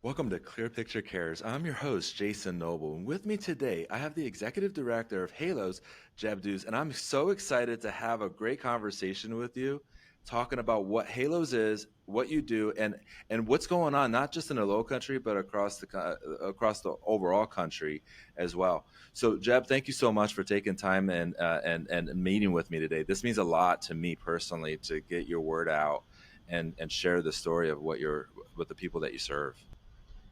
Welcome to Clear Picture Cares. I'm your host, Jason Noble. And with me today, I have the executive director of HALOS, Jed Dews. And I'm so excited to have a great conversation with you, talking about what HALOS is, what you do, and what's going on, not just in the Low Country, but across the overall country as well. So, Jeb, thank you so much for taking time and meeting with me today. This means a lot to me personally to get your word out and share the story of with the people that you serve.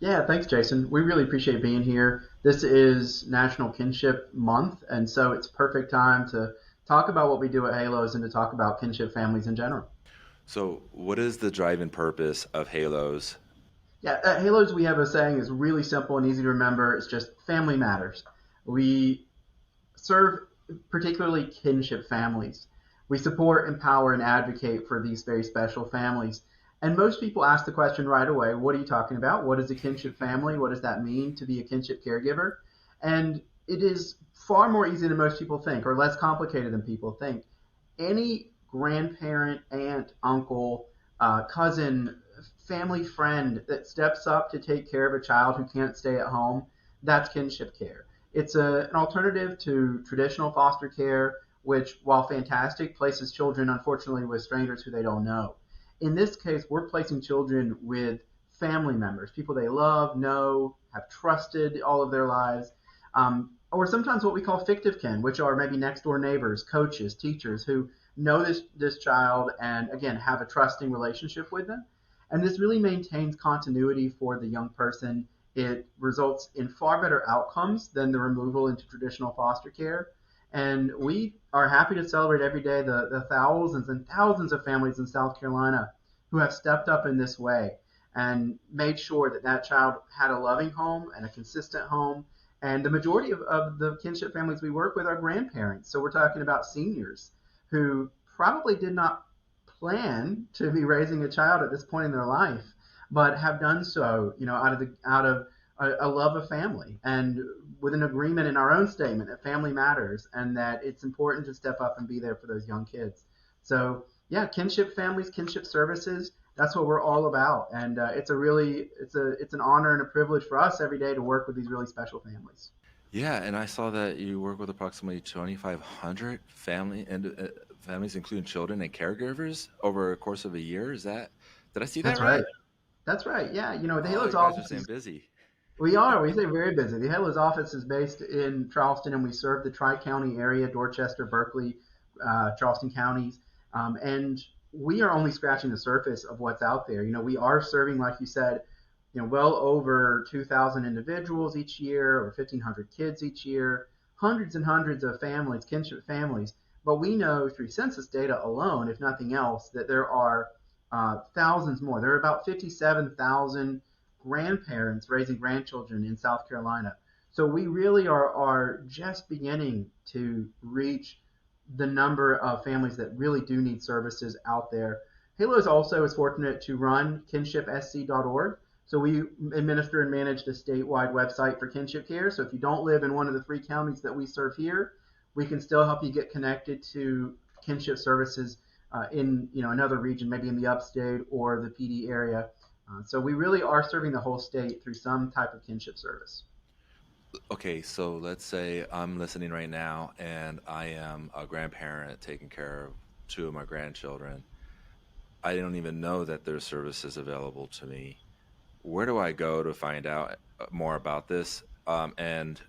Yeah, thanks, Jason. We really appreciate being here. This is National Kinship Month, and so it's perfect time to talk about what we do at Halos and to talk about kinship families in general. So, what is the driving purpose of Halos? Yeah, at Halos, we have a saying that's really simple and easy to remember. It's just family matters. We serve particularly kinship families. We support, empower, and advocate for these very special families. And most people ask the question right away, what are you talking about? What is a kinship family? What does that mean to be a kinship caregiver? And it is far more easy than most people think, or less complicated than people think. Any grandparent, aunt, uncle, cousin, family friend that steps up to take care of a child who can't stay at home, that's kinship care. It's an alternative to traditional foster care, which, while fantastic, places children, unfortunately, with strangers who they don't know. In this case, we're placing children with family members, people they love, know, have trusted all of their lives, or sometimes what we call fictive kin, which are maybe next door neighbors, coaches, teachers who know this child and again have a trusting relationship with them. And this really maintains continuity for the young person. It results in far better outcomes than the removal into traditional foster care. And we are happy to celebrate every day the thousands and thousands of families in South Carolina who have stepped up in this way and made sure that that child had a loving home and a consistent home. And the majority of the kinship families we work with are grandparents. So we're talking about seniors who probably did not plan to be raising a child at this point in their life, but have done so, out of a love of family and with an agreement in our own statement that family matters and that it's important to step up and be there for those young kids. So yeah, kinship families, kinship services. That's what we're all about, and it's an honor and a privilege for us every day to work with these really special families. Yeah, and I saw that you work with approximately 2,500 families, including children and caregivers, over a course of a year. Did I see that That's right. right? That's right. Yeah, the Oh, Halos you guys are office staying is busy. We are. We stay very busy. The Halos office is based in Charleston, and we serve the Tri-County area, Dorchester, Berkeley, Charleston counties. And we are only scratching the surface of what's out there. We are serving, like you said, well over 2,000 individuals each year, over 1,500 kids each year, hundreds and hundreds of families, kinship families. But we know through census data alone, if nothing else, that there are thousands more. There are about 57,000 grandparents raising grandchildren in South Carolina. So we really are just beginning to reach the number of families that really do need services out there. Halo is also is fortunate to run kinshipsc.org. So we administer and manage the statewide website for kinship care. So if you don't live in one of the three counties that we serve here, we can still help you get connected to kinship services in another region, maybe in the upstate or the PD area. So we really are serving the whole state through some type of kinship service. Okay, so let's say I'm listening right now and I am a grandparent taking care of two of my grandchildren. I don't even know that there's services available to me. Where do I go to find out more about this? And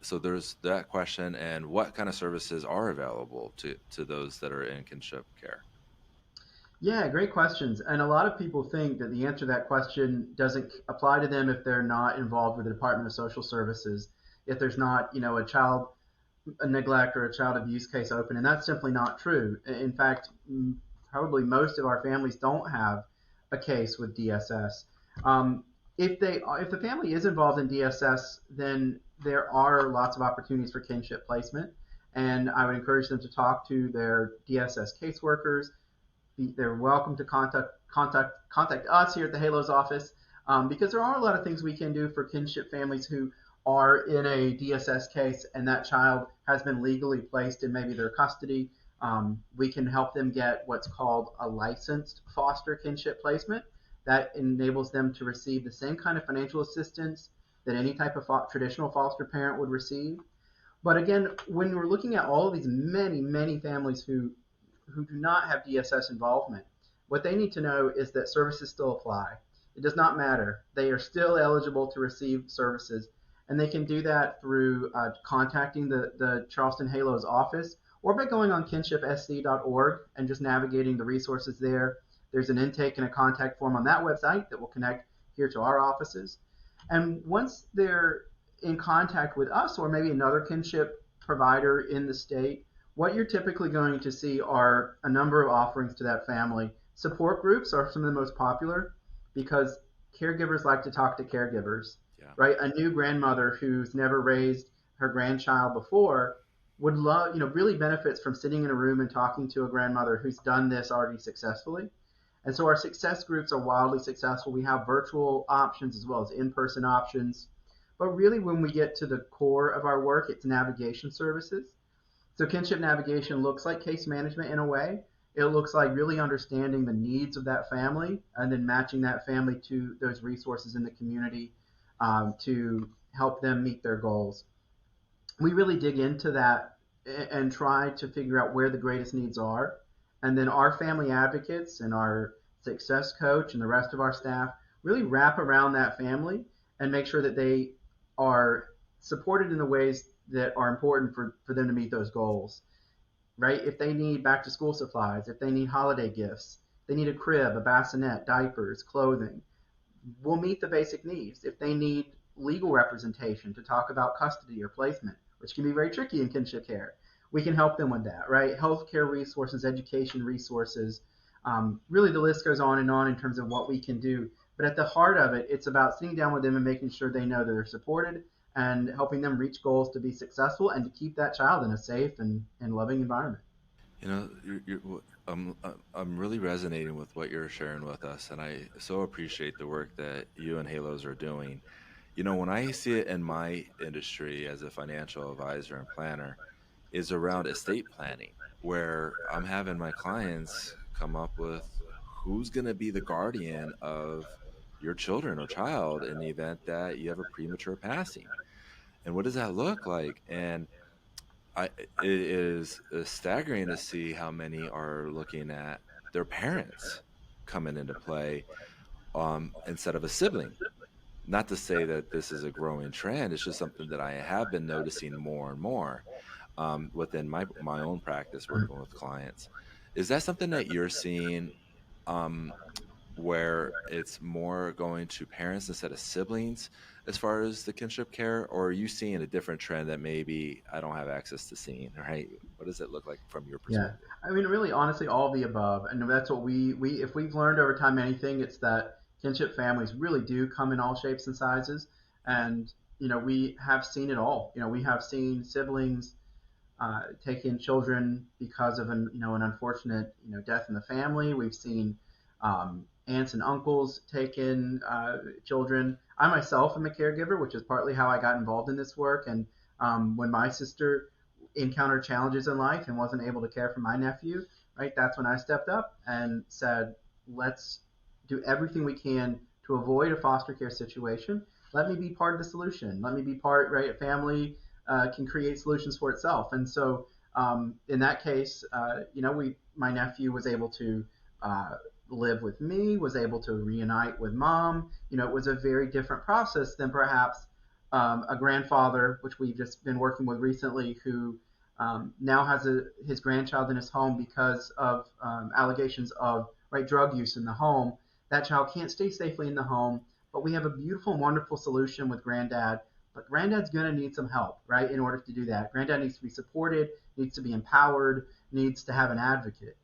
so there's that question. And what kind of services are available to those that are in kinship care? Yeah, great questions. And a lot of people think that the answer to that question doesn't apply to them if they're not involved with the Department of Social Services, if there's not, a child a neglect or a child abuse case open. And that's simply not true. In fact, probably most of our families don't have a case with DSS. If the family is involved in DSS, then there are lots of opportunities for kinship placement, and I would encourage them to talk to their DSS caseworkers. They're welcome to contact us here at the Halos office, because there are a lot of things we can do for kinship families who are in a DSS case and that child has been legally placed in maybe their custody. We can help them get what's called a licensed foster kinship placement. That enables them to receive the same kind of financial assistance that any type of traditional foster parent would receive. But again, when we're looking at all of these many families who do not have DSS involvement, what they need to know is that services still apply. It does not matter. They are still eligible to receive services, and they can do that through contacting the Charleston Halos office or by going on kinshipsc.org and just navigating the resources there. There's an intake and a contact form on that website that will connect here to our offices. And once they're in contact with us or maybe another kinship provider in the state, what you're typically going to see are a number of offerings to that family. Support groups are some of the most popular because caregivers like to talk to caregivers, Yeah. right? A new grandmother who's never raised her grandchild before would love, really benefits from sitting in a room and talking to a grandmother who's done this already successfully. And so our success groups are wildly successful. We have virtual options as well as in-person options. But really, when we get to the core of our work, it's navigation services. So kinship navigation looks like case management in a way. It looks like really understanding the needs of that family and then matching that family to those resources in the community to help them meet their goals. We really dig into that and try to figure out where the greatest needs are. And then our family advocates and our success coach and the rest of our staff really wrap around that family and make sure that they are supported in the ways that are important for them to meet those goals, right? If they need back to school supplies, if they need holiday gifts, they need a crib, a bassinet, diapers, clothing, we'll meet the basic needs. If they need legal representation to talk about custody or placement, which can be very tricky in kinship care, we can help them with that, right? Healthcare resources, education resources, really the list goes on in terms of what we can do. But at the heart of it, it's about sitting down with them and making sure they know that they're supported and helping them reach goals to be successful and to keep that child in a safe and loving environment. You know, I'm really resonating with what you're sharing with us, and I so appreciate the work that you and Halos are doing. You know, when I see it in my industry as a financial advisor and planner, is around estate planning, where I'm having my clients come up with who's going to be the guardian of your children or child in the event that you have a premature passing, and what does that look like? And it is staggering to see how many are looking at their parents coming into play instead of a sibling. Not to say that this is a growing trend, it's just something that I have been noticing more and more within my own practice working with clients. Is that something that you're seeing um, where it's more going to parents instead of siblings as far as the kinship care, or are you seeing a different trend that maybe I don't have access to seeing? Right? What does it look like from your Yeah, perspective? I mean, really, honestly, all of the above, and that's what we if we've learned over time anything, it's that kinship families really do come in all shapes and sizes, Yeah. and we have seen it all. We have seen siblings take in children because of an unfortunate death in the family. We've seen aunts and uncles take in children. I myself am a caregiver, which is partly how I got involved in this work. And when my sister encountered challenges in life and wasn't able to care for my nephew, right, that's when I stepped up and said, let's do everything we can to avoid a foster care situation. Let me be part of the solution. Let me be part, right? A family can create solutions for itself. And so in that case, my nephew was able to uh, live with me, was able to reunite with mom. It was a very different process than perhaps a grandfather, which we've just been working with recently, who now has his grandchild in his home because of allegations of right drug use in the home. That child can't stay safely in the home, but we have a beautiful and wonderful solution with granddad. But granddad's going to need some help, right, in order to do that. Granddad needs to be supported, needs to be empowered, needs to have an advocate.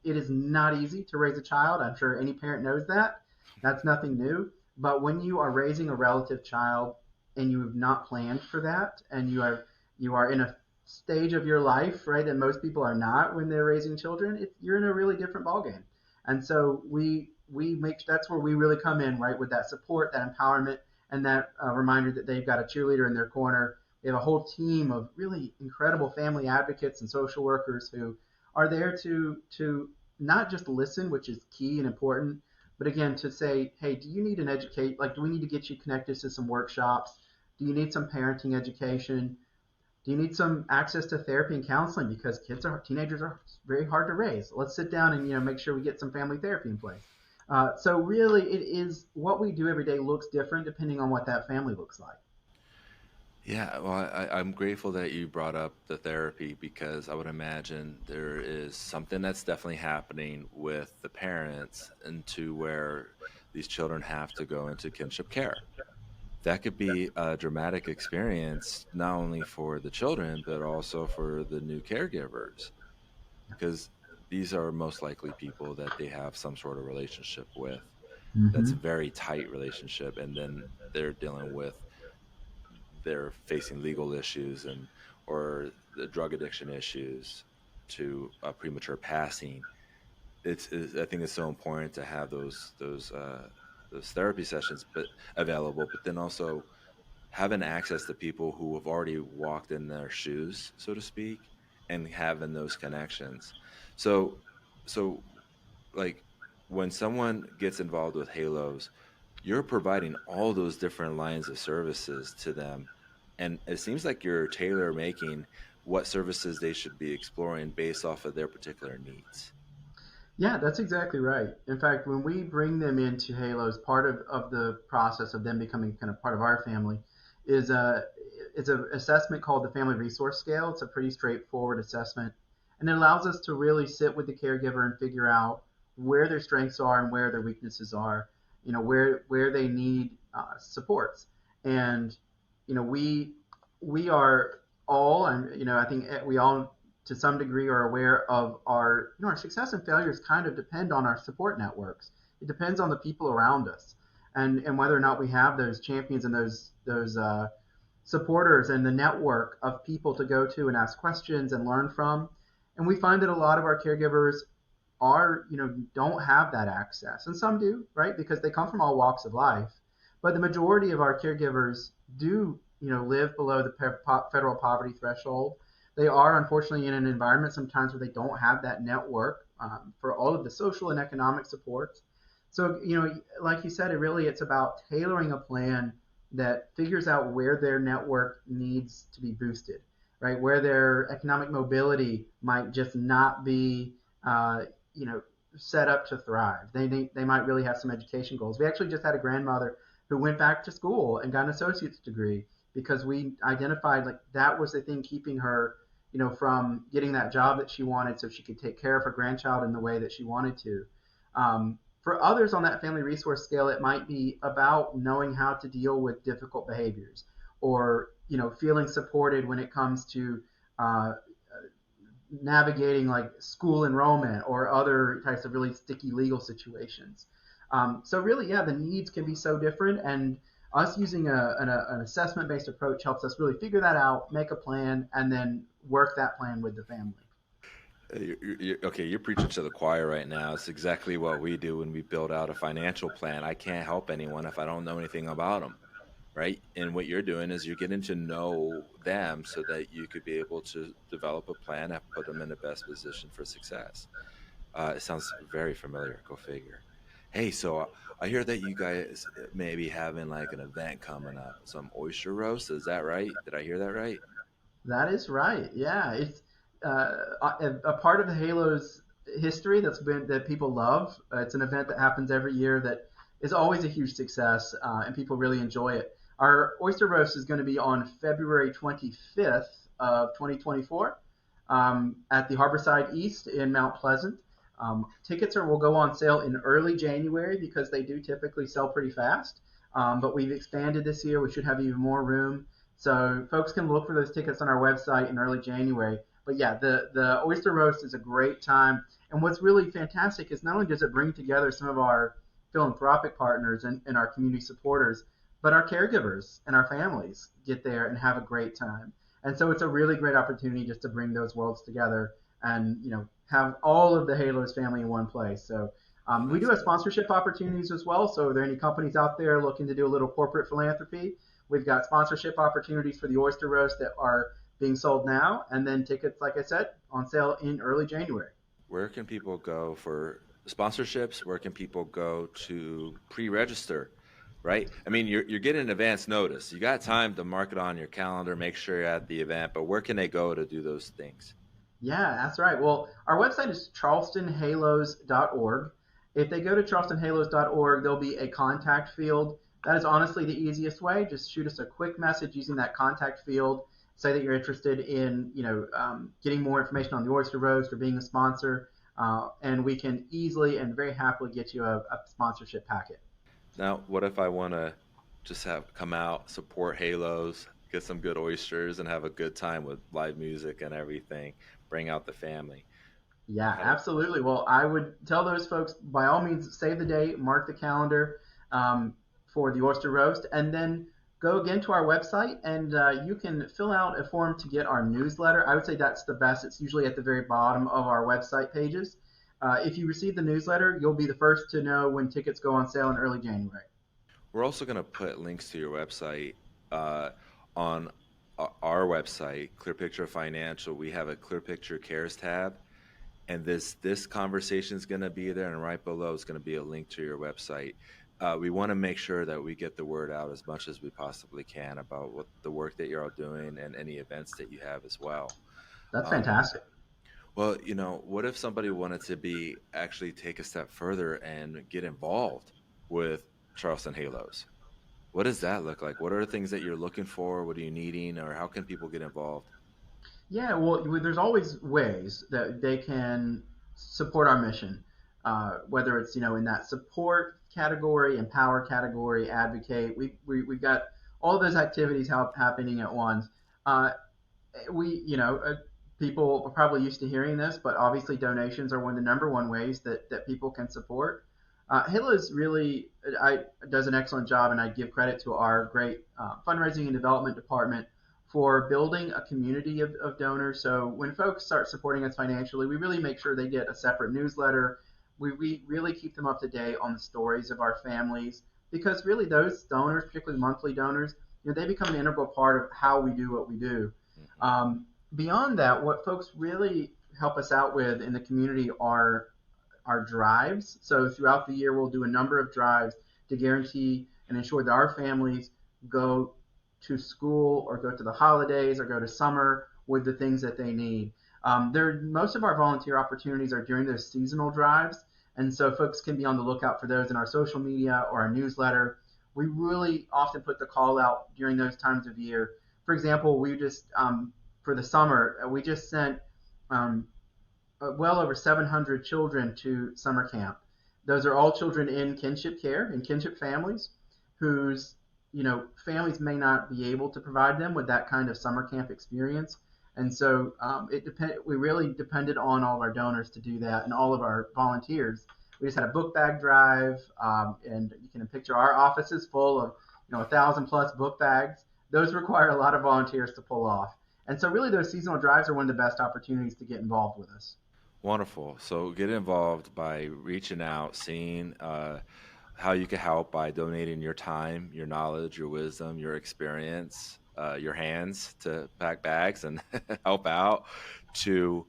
It is not easy to raise a child. I'm sure any parent knows that. That's nothing new. But when you are raising a relative child and you have not planned for that, and you are in a stage of your life, right, that most people are not when they're raising children, you're in a really different ballgame. And so we make that's where we really come in, right, with that support, that empowerment, and that reminder that they've got a cheerleader in their corner. We have a whole team of really incredible family advocates and social workers who are there to not just listen, which is key and important, But again, to say, hey, do you need an educate? Like, do we need to get you connected to some workshops? Do you need some parenting education? Do you need some access to therapy and counseling because teenagers are very hard to raise? Let's sit down and make sure we get some family therapy in place. So really, it is what we do every day looks different depending on what that family looks like. Yeah, well, I'm grateful that you brought up the therapy because I would imagine there is something that's definitely happening with the parents into where these children have to go into kinship care. That could be a dramatic experience, not only for the children, but also for the new caregivers, because these are most likely people that they have some sort of relationship with that's a Mm-hmm. very tight relationship. And then they're dealing with they're facing legal issues and or the drug addiction issues to a premature passing. I think it's so important to have those therapy sessions but available, but then also having access to people who have already walked in their shoes, so to speak, and having those connections. So so like when someone gets involved with Halos, you're providing all those different lines of services to them. And it seems like you're tailor making what services they should be exploring based off of their particular needs. Yeah, that's exactly right. In fact, when we bring them into Halos, part of the process of them becoming kind of part of our family is it's an assessment called the Family Resource Scale. It's a pretty straightforward assessment, and it allows us to really sit with the caregiver and figure out where their strengths are and where their weaknesses are. Where they need supports, and we are all, and I think we all to some degree are aware of our success and failures kind of depend on our support networks. It depends on the people around us, and whether or not we have those champions and those supporters and the network of people to go to and ask questions and learn from. And we find that a lot of our caregivers don't have that access, and some do, right, because they come from all walks of life. But the majority of our caregivers do live below the federal poverty threshold. They are unfortunately in an environment sometimes where they don't have that network for all of the social and economic supports. So like you said, it's about tailoring a plan that figures out where their network needs to be boosted, right? Where their economic mobility might just not be uh, you know set up to thrive. They might really have some education goals. We actually just had a grandmother who went back to school and got an associate's degree because we identified like that was the thing keeping her from getting that job that she wanted so she could take care of her grandchild in the way that she wanted to. For others on that family resource scale, it might be about knowing how to deal with difficult behaviors or feeling supported when it comes to uh, navigating like school enrollment or other types of really sticky legal situations. So really, yeah, the needs can be so different, and us using an assessment-based approach helps us really figure that out, make a plan, and then work that plan with the family. Okay, you're preaching to the choir right now. It's exactly what we do when we build out a financial plan. I can't help anyone if I don't know anything about them, right? And what you're doing is you're getting to know them so that you could be able to develop a plan and put them in the best position for success. It sounds very familiar. Go figure. Hey, so I hear that you guys may be having like an event coming up, some oyster roast. Is that right? Did I hear that right? That is right. Yeah, it's a part of the Halos history that people love. It's an event that happens every year that is always a huge success, and people really enjoy it. Our oyster roast is going to be on February 25th of 2024 at the Harborside East in Mount Pleasant. Tickets will go on sale in early January because they do typically sell pretty fast. But we've expanded this year. We should have even more room. So folks can look for those tickets on our website in early January. But yeah, the oyster roast is a great time. And what's really fantastic is not only does it bring together some of our philanthropic partners and our community supporters, but our caregivers and our families get there and have a great time. And so it's a really great opportunity just to bring those worlds together and have all of the Halos family in one place. So Oh, we do that's have good. sponsorship opportunities as well. So are there any companies out there looking to do a little corporate philanthropy? We've got sponsorship opportunities for the oyster roast that are being sold now, and then tickets, like I said, on sale in early January. Where can people go for? sponsorships, where can people go to pre-register? Right? I mean, you're getting advance notice. You got time to mark it on your calendar, make sure you're at the event, but where can they go to do those things? Yeah, that's right. Well, our website is charlestonhalos.org. If they go to charlestonhalos.org, there'll be a contact field. That is honestly the easiest way. Just shoot us a quick message using that contact field. Say that you're interested in, getting more information on the oyster roast or being a sponsor, and we can easily and very happily get you a sponsorship packet. Now, what if I want to just have come out, support Halos, get some good oysters, and have a good time with live music and everything? Bring out the family. Yeah, How do absolutely. Well, I would tell those folks by all means save the date, mark the calendar for the oyster roast, and then go again to our website and you can fill out a form to get our newsletter. I would say that's the best. It's usually at the very bottom of our website pages. If you receive the newsletter, you'll be the first to know when tickets go on sale in early January. We're also going to put links to your website uh, on our website, Clear Picture Financial. We have a Clear Picture Cares tab, and this conversation is going to be there, and right below is going to be a link to your website. We want to make sure that we get the word out as much as we possibly can about what the work that you're all doing and any events that you have as well. That's Um, fantastic. well, what if somebody wanted to be actually take a step further and get involved with Charleston Halos? What does that look like? What are the things that you're looking for? What are you needing, or how can people get involved? Yeah, well, there's always ways that they can support our mission, whether it's in that support category, empower category, advocate. We've got all those activities happening at once. Uh, we People are probably used to hearing this, but obviously donations are one of the number one ways that people can support. Hilla's really does an excellent job, and I give credit to our great fundraising and development department for building a community of donors. So when folks start supporting us financially, we really make sure they get a separate newsletter. We really keep them up to date on the stories of our families because really those donors, particularly monthly donors, they become an integral part of how we do what we do. Hmm. Beyond that, what folks really help us out with in the community are our drives. So throughout the year, we'll do a number of drives to guarantee and ensure that our families go to school or go to the holidays or go to summer with the things that they need. Most of our volunteer opportunities are during those seasonal drives, and so folks can be on the lookout for those in our social media or our newsletter. We really often put the call out during those times of year. For example, we just for the summer we just sent um, well over 700 children to summer camp. Those are all children in kinship care, in kinship families, whose families may not be able to provide them with that kind of summer camp experience. And so we really depended on all of our donors to do that and all of our volunteers. We just had a book bag drive, and you can picture our offices full of 1,000+ book bags. Those require a lot of volunteers to pull off. And so really those seasonal drives are one of the best opportunities to get involved with us. Wonderful. So get involved by reaching out, seeing how you can help by donating your time, your knowledge, your wisdom, your experience, your hands to pack bags and help out. To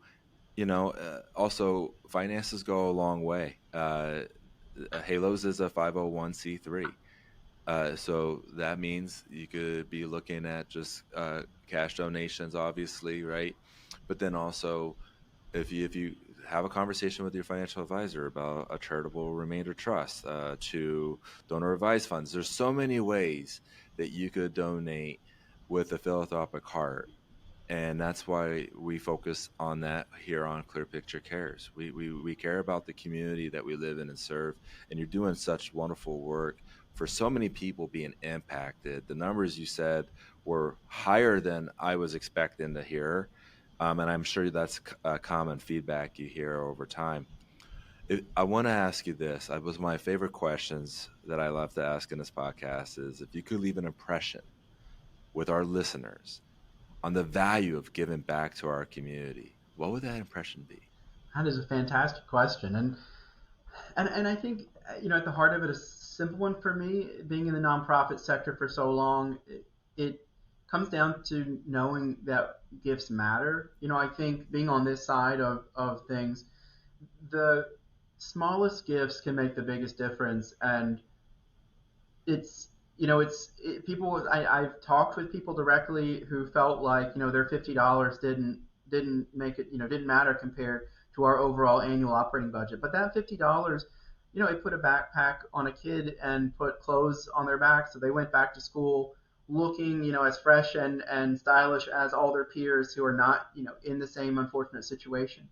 also finances go a long way. Halos is a 501(c)(3). So that means you could be looking at just cash donations, obviously, right? But then also, if you have a conversation with your financial advisor about a charitable remainder trust, to donor advised funds, there's so many ways that you could donate with a philanthropic heart, and that's why we focus on that here on Clear Picture Cares. We care about the community that we live in and serve, and you're doing such wonderful work for so many people being impacted. The numbers you said were higher than I was expecting to hear, and I'm sure that's common feedback you hear over time. I want to ask you this. It was my favorite questions that I love to ask in this podcast is if you could leave an impression with our listeners on the value of giving back to our community, what would that impression be? That is a fantastic question, and I think at the heart of it, a simple one for me, being in the nonprofit sector for so long, it comes down to knowing that gifts matter. I think being on this side of things, the smallest gifts can make the biggest difference. And it's people. I've talked with people directly who felt like their $50 didn't make it, didn't matter compared to our overall annual operating budget. But that $50, it put a backpack on a kid and put clothes on their back, so they went back to school looking as fresh and stylish as all their peers who are not in the same unfortunate situation.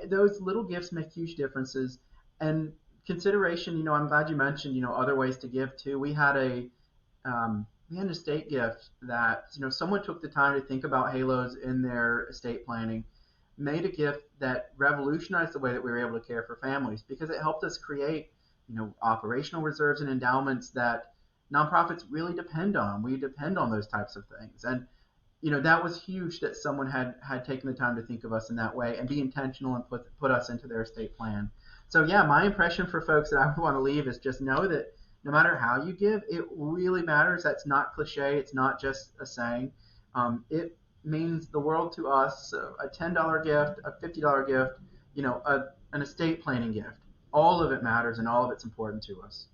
Those little gifts make huge differences. And consideration, I'm glad you mentioned other ways to give too. We had an estate gift that someone took the time to think about halos in their estate planning, made a gift that revolutionized the way that we were able to care for families, because it helped us create operational reserves and endowments that nonprofits really depend on. We depend on those types of things. And that was huge that someone had taken the time to think of us in that way and be intentional and put us into their estate plan. So yeah, my impression for folks that I would want to leave is just know that no matter how you give, it really matters. That's not cliche. It's not just a saying. It means the world to us. So a $10 gift, a $50 gift, an estate planning gift. All of it matters, and all of it's important to us.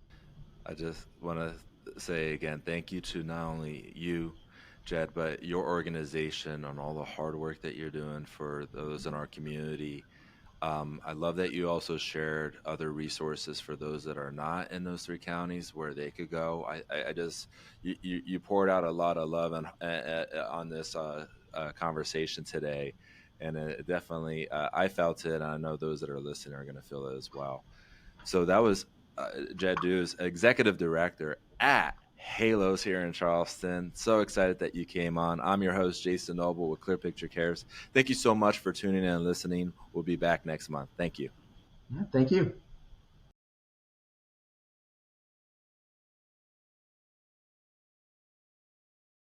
I just want to say again, thank you to not only you, Jed, but your organization on all the hard work that you're doing for those in our community. I love that you also shared other resources for those that are not in those three counties where they could go. I just you poured out a lot of love on this conversation today, and it definitely I felt it, and I know those that are listening are going to feel it as well. So that was Jed Dews, executive director at Halos here in Charleston. So excited that you came on. I'm your host, Jason Noble with Clear Picture Cares. Thank you so much for tuning in and listening. We'll be back next month. Thank you. Yeah, thank you.